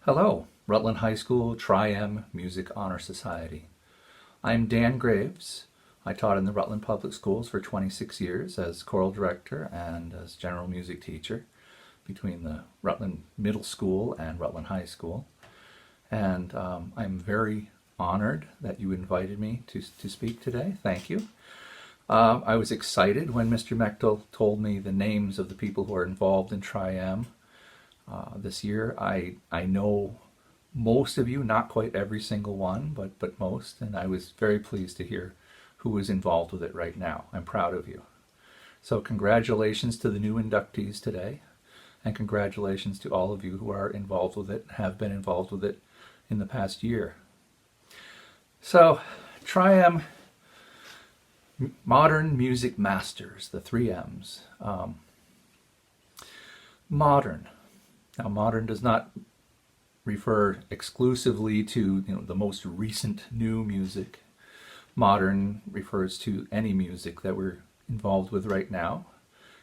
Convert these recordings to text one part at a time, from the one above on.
Hello, Rutland High School Tri-M Music Honor Society. I'm Dan Graves. I taught in the Rutland Public Schools for 26 years as choral director and as general music teacher between the Rutland Middle School and Rutland High School. And I'm very honored that you invited me to speak today. Thank you. I was excited when Mr. Mechtel told me the names of the people who are involved in Tri-M. This year. I know most of you, not quite every single one, but most, and I was very pleased to hear who is involved with it right now. I'm proud of you. So congratulations to the new inductees today, and congratulations to all of you who are involved with it, have been involved with it in the past year. So, Tri-M Modern Music Masters, the 3Ms. Modern. Now, modern does not refer exclusively to the most recent new music. Modern refers to any music that we're involved with right now.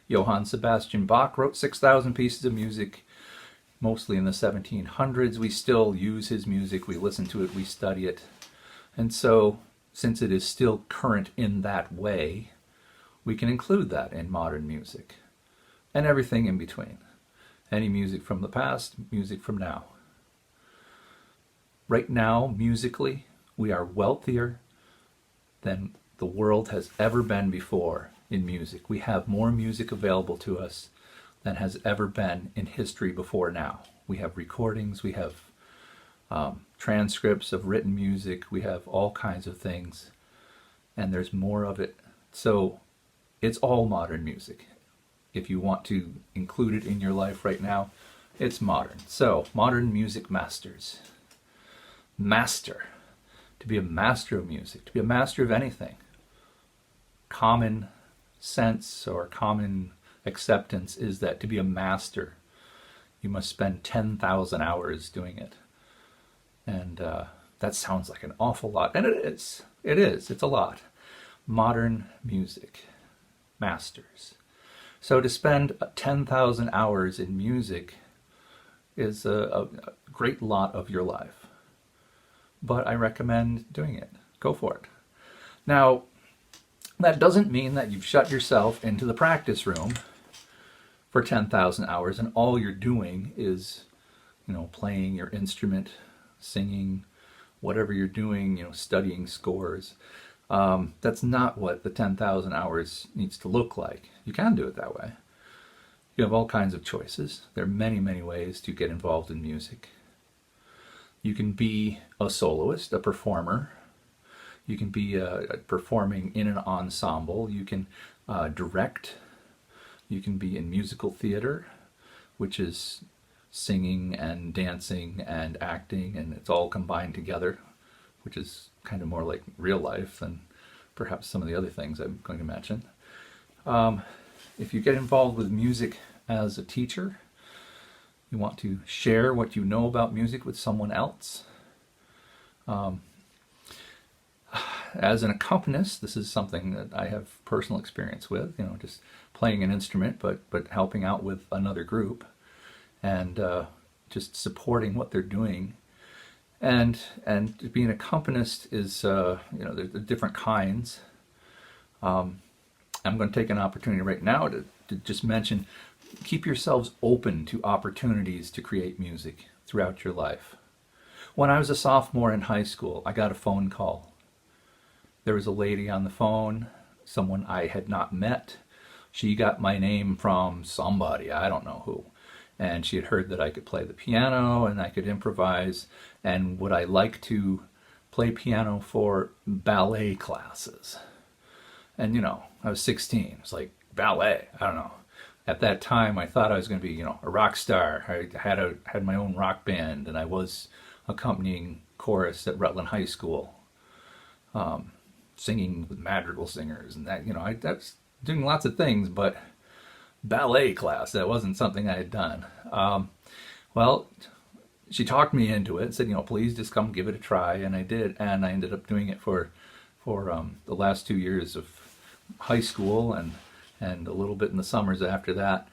Johann Sebastian Bach wrote 6,000 pieces of music, mostly in the 1700s. We still use his music, we listen to it, we study it. And so, since it is still current in that way, we can include that in modern music, and everything in between. Any music from the past, music from now. Right now, musically, we are wealthier than the world has ever been before in music. We have more music available to us than has ever been in history before now. We have recordings, we have transcripts of written music, we have all kinds of things, and there's more of it. So it's all modern music. If you want to include it in your life right now, it's modern. So, modern music masters. Master. To be a master of music, to be a master of anything. Common sense or common acceptance is that to be a master, you must spend 10,000 hours doing it. And that sounds like an awful lot. And it is. It is. It's a lot. Modern music masters. So to spend 10,000 hours in music is a great lot of your life. But I recommend doing it. Go for it. Now, that doesn't mean that you've shut yourself into the practice room for 10,000 hours and all you're doing is, playing your instrument, singing, whatever you're doing, studying scores. That's not what the 10,000 hours needs to look like. You can do it that way. You have all kinds of choices. There are many, many ways to get involved in music. You can be a soloist, a performer. You can be performing in an ensemble. You can direct. You can be in musical theater, which is singing and dancing and acting, and it's all combined together, which is kind of more like real life than perhaps some of the other things I'm going to mention. If you get involved with music as a teacher, you want to share what you know about music with someone else. As an accompanist, this is something that I have personal experience with, just playing an instrument, but helping out with another group and just supporting what they're doing. And being an accompanist is, there's different kinds. I'm going to take an opportunity right now to just mention, keep yourselves open to opportunities to create music throughout your life. When I was a sophomore in high school, I got a phone call. There was a lady on the phone, someone I had not met. She got my name from somebody, I don't know who. And she had heard that I could play the piano and I could improvise, and would I like to play piano for ballet classes. And I was 16. It was like, ballet, I don't know. At that time I thought I was going to be, a rock star. I had my own rock band, and I was accompanying chorus at Rutland High School, singing with madrigal singers, and that, I was doing lots of things, but ballet class, that wasn't something I had done. Well, she talked me into it and said, please just come give it a try, and I did, and I ended up doing it for the last 2 years of high school and a little bit in the summers after that,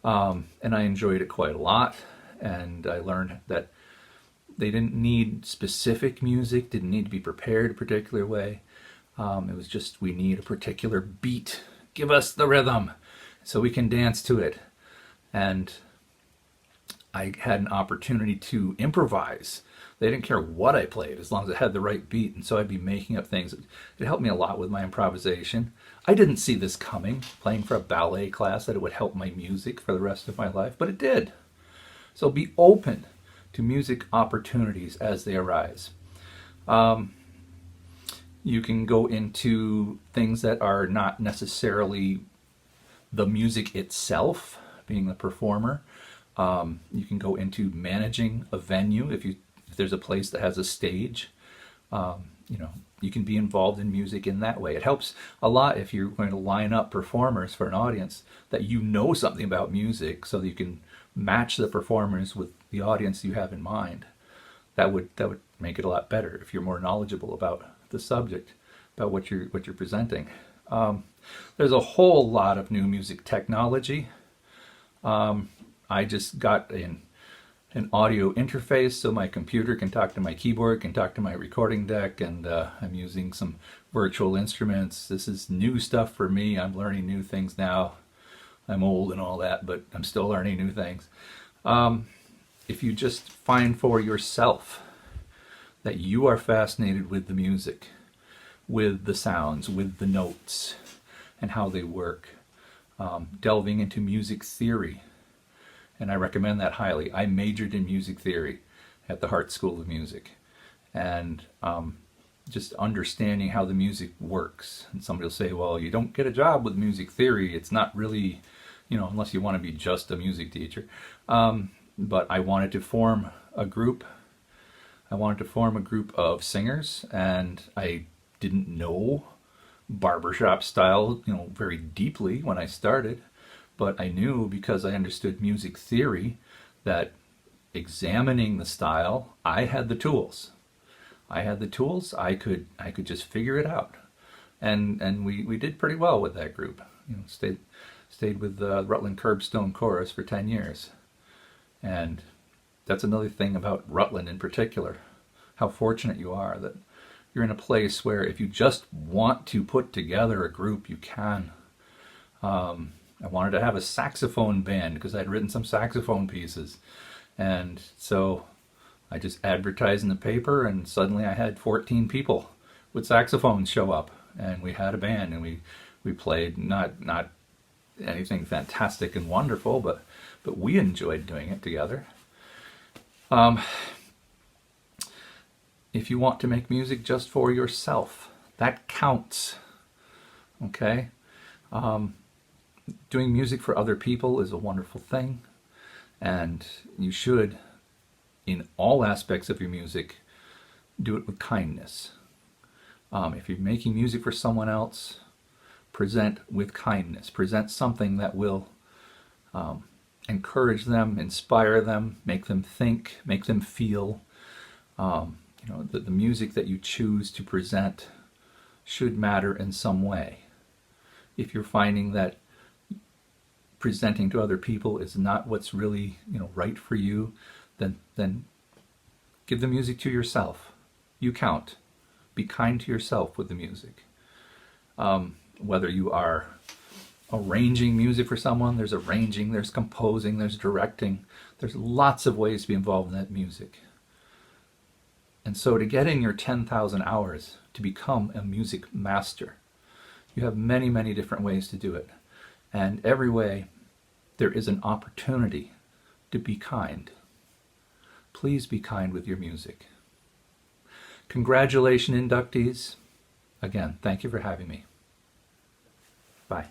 and I enjoyed it quite a lot, and I learned that They didn't need specific music, didn't need to be prepared a particular way. It was just, we need a particular beat. Give us the rhythm so we can dance to it. And I had an opportunity to improvise. They didn't care what I played as long as it had the right beat. And so I'd be making up things. It helped me a lot with my improvisation. I didn't see this coming, playing for a ballet class, that it would help my music for the rest of my life, but it did. So be open to music opportunities as they arise. You can go into things that are not necessarily the music itself, being the performer. You can go into managing a venue if there's a place that has a stage. You can be involved in music in that way. It helps a lot if you're going to line up performers for an audience that you know something about music, so that you can match the performers with the audience you have in mind. That would make it a lot better if you're more knowledgeable about the subject, about what you're presenting. There's a whole lot of new music technology. I just got an audio interface so my computer can talk to my keyboard, can talk to my recording deck, and I'm using some virtual instruments. This is new stuff for me. I'm learning new things now. I'm old and all that, but I'm still learning new things. If you just find for yourself that you are fascinated with the music, with the sounds, with the notes, and how they work, delving into music theory, and I recommend that highly. I majored in music theory at the Hart School of Music, and just understanding how the music works. And somebody will say, well, you don't get a job with music theory. It's not really, unless you want to be just a music teacher. But I wanted to form a group. I wanted to form a group of singers, and I didn't know barbershop style, very deeply when I started. But I knew, because I understood music theory, that examining the style, I had the tools. I could just figure it out, and we did pretty well with that group. Stayed with the Rutland Curbstone Chorus for 10 years, and that's another thing about Rutland in particular. How fortunate you are that you're in a place where if you just want to put together a group, you can. I wanted to have a saxophone band because I'd written some saxophone pieces, and so I just advertised in the paper, and suddenly I had 14 people with saxophones show up, and we had a band, and we played not anything fantastic and wonderful, but we enjoyed doing it together. If you want to make music just for yourself, that counts. Okay? Doing music for other people is a wonderful thing, and you should, in all aspects of your music, do it with kindness. If you're making music for someone else, present with kindness. Present something that will encourage them, inspire them, make them think, make them feel. The music that you choose to present should matter in some way. If you're finding that presenting to other people is not what's really right for you, then give the music to yourself. You count. Be kind to yourself with the music. Whether you are arranging music for someone, there's arranging, there's composing, there's directing. There's lots of ways to be involved in that music. And so to get in your 10,000 hours to become a music master, you have many, many different ways to do it. And every way, there is an opportunity to be kind. Please be kind with your music. Congratulations, inductees. Again, thank you for having me. Bye.